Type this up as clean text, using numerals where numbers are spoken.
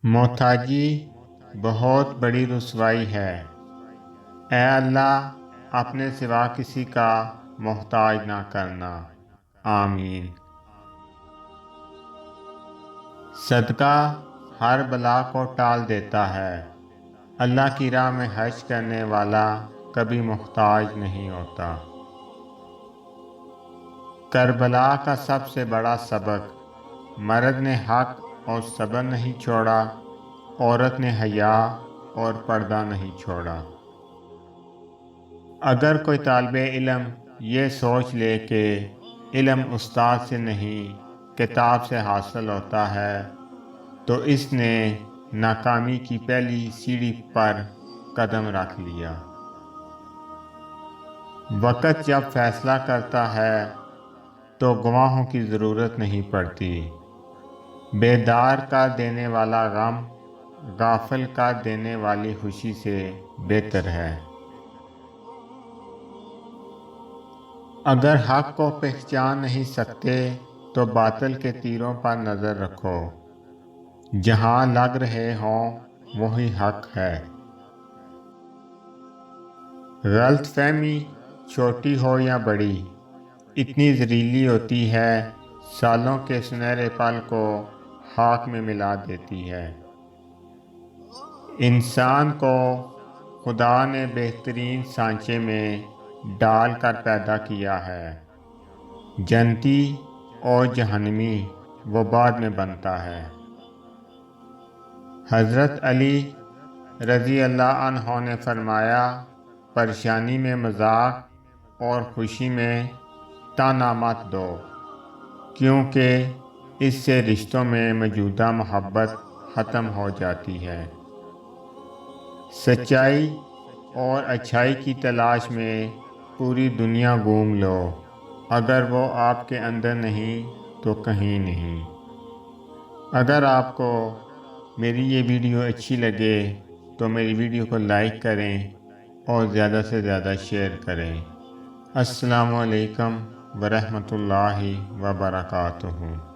محتاجی بہت بڑی رسوائی ہے۔ اے اللہ اپنے سوا کسی کا محتاج نہ کرنا، آمین۔ صدقہ ہر بلا کو ٹال دیتا ہے۔ اللہ کی راہ میں حج کرنے والا کبھی محتاج نہیں ہوتا۔ کربلا کا سب سے بڑا سبق: مرد نے حق اور صبر نہیں چھوڑا، عورت نے حیا اور پردہ نہیں چھوڑا۔ اگر کوئی طالب علم یہ سوچ لے کہ علم استاد سے نہیں کتاب سے حاصل ہوتا ہے تو اس نے ناکامی کی پہلی سیڑھی پر قدم رکھ لیا۔ وقت جب فیصلہ کرتا ہے تو گواہوں کی ضرورت نہیں پڑتی۔ بیدار کر دینے والا غم غافل کر دینے والی خوشی سے بہتر ہے۔ اگر حق کو پہچان نہیں سکتے تو باطل کے تیروں پر نظر رکھو، جہاں لگ رہے ہوں وہی حق ہے۔ غلط فہمی چھوٹی ہو یا بڑی اتنی زہریلی ہوتی ہے، سالوں کے سنہرے پل کو خاک میں ملا دیتی ہے۔ انسان کو خدا نے بہترین سانچے میں ڈال کر پیدا کیا ہے۔ جنتی اور جہنمی وہ بعد میں بنتا ہے۔ حضرت علی رضی اللہ عنہ نے فرمایا، پریشانی میں مذاق اور خوشی میں طعنہ مت دو، کیونکہ اس سے رشتوں میں موجودہ محبت ختم ہو جاتی ہے۔ سچائی اور اچھائی کی تلاش میں پوری دنیا گھوم لو، اگر وہ آپ کے اندر نہیں تو کہیں نہیں۔ اگر آپ کو میری یہ ویڈیو اچھی لگے تو میری ویڈیو کو لائک کریں اور زیادہ سے زیادہ شیئر کریں۔ السلام علیکم ورحمۃ اللہ وبرکاتہ۔